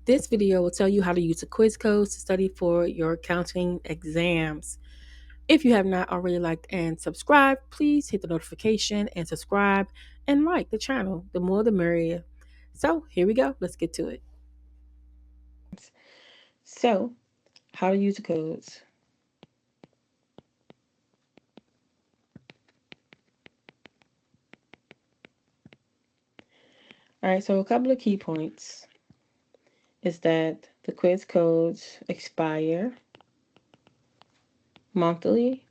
This video will tell you how to use the quiz codes to study for your accounting exams. If you have not already liked and subscribed, please hit the notification and subscribe and like the channel. The more the merrier. So here we go. Let's get to it. So, how to use the codes. All right, so a couple of key points is that the quiz codes expire monthly,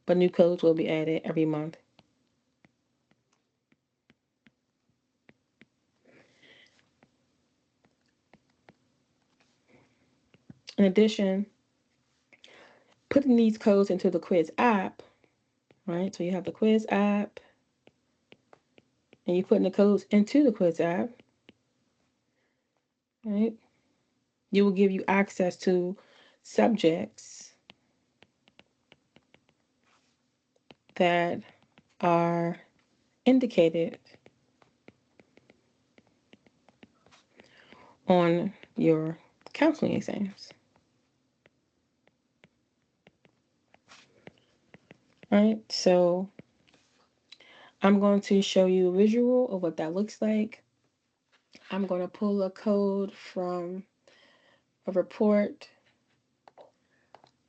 but new codes will be added every month. In addition, putting these codes into the quiz app, right? So you have the quiz app, and you're putting the codes into the quiz app, right? It will give you access to subjects that are indicated on your counseling exams. Right, so I'm going to show you a visual of what that looks like. I'm going to pull a code from a report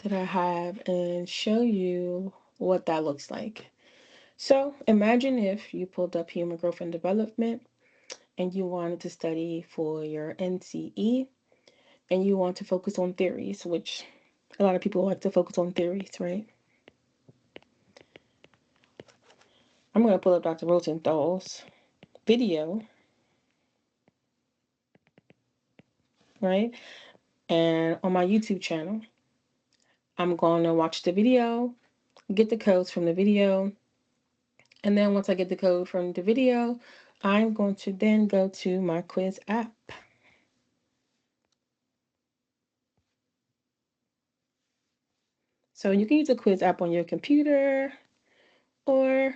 that I have and show you what that looks like. So imagine if you pulled up Human Growth and Development and you wanted to study for your NCE and you want to focus on theories, which a lot of people like to focus on theories, right? I'm going to pull up Dr. Rosenthal's video, right? And on my YouTube channel, I'm going to watch the video, get the codes from the video, and then once I get the code from the video, I'm going to then go to my quiz app. So you can use a quiz app on your computer, or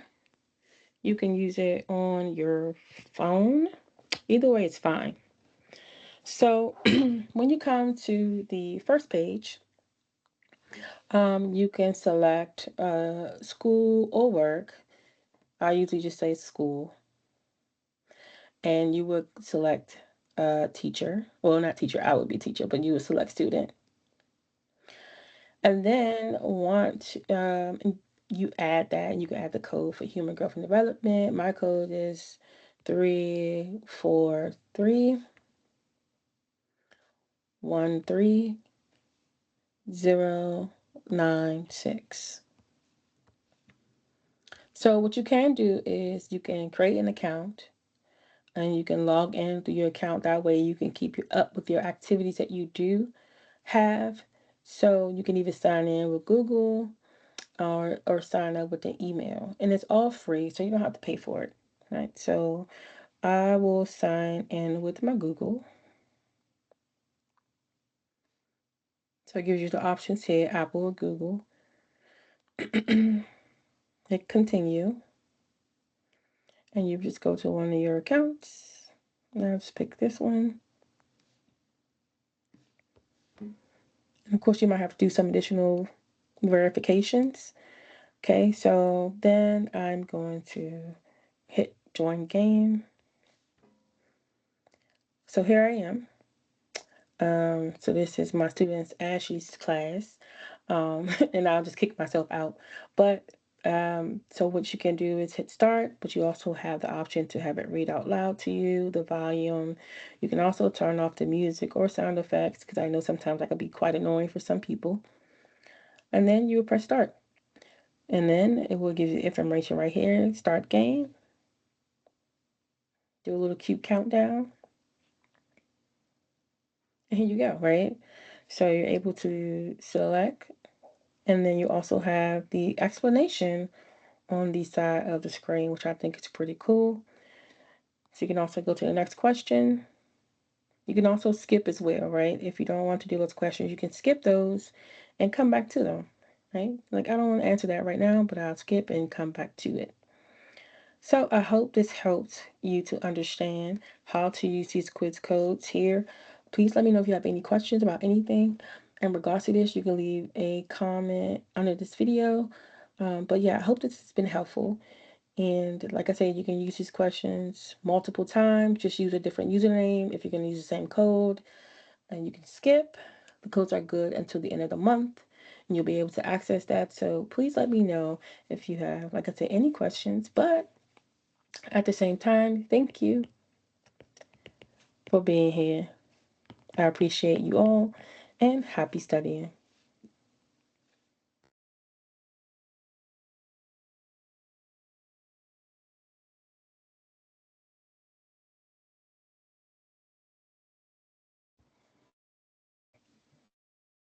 you can use it on your phone. Either way, it's fine. So when you come to the first page, you can select school or work. I usually just say school. And you would select teacher. Well, not teacher, I would be teacher, but you would select student. And then once you add that, and you can add the code for human growth and development. My code is 3431396. So what you can do is you can create an account and you can log in through your account. That way you can keep up with your activities that you do have. So you can either sign in with Google or sign up with an email. And it's all free, so you don't have to pay for it. Right? So I will sign in with my Google. So it gives you the options here, Apple or Google. Hit continue. And you just go to one of your accounts. Now just pick this one. And of course, you might have to do some additional verifications. Okay, so then I'm going to hit join game. So here I am. So this is my students Ashley's class. And I'll just kick myself out. But so what you can do is hit start, but you also have the option to have it read out loud to you, the volume. You can also turn off the music or sound effects, because I know sometimes that can be quite annoying for some people. And then you press start. And then it will give you information right here, start game. Do a little cute countdown. And here you go, right? So you're able to select, and then you also have the explanation on the side of the screen, which I think is pretty cool. So you can also go to the next question. You can also skip as well, right? If you don't want to do those questions, you can skip those and come back to them, right? Like, I don't want to answer that right now, but I'll skip and come back to it. So I hope this helped you to understand how to use these quiz codes here. Please let me know if you have any questions about anything in regards to this. You can leave a comment under this video. But yeah, I hope this has been helpful. And like I said, you can use these questions multiple times. Just use a different username if you're going to use the same code. And you can skip. The codes are good until the end of the month. And you'll be able to access that. So please let me know if you have, like I said, any questions. But at the same time, thank you for being here. I appreciate you all and happy studying.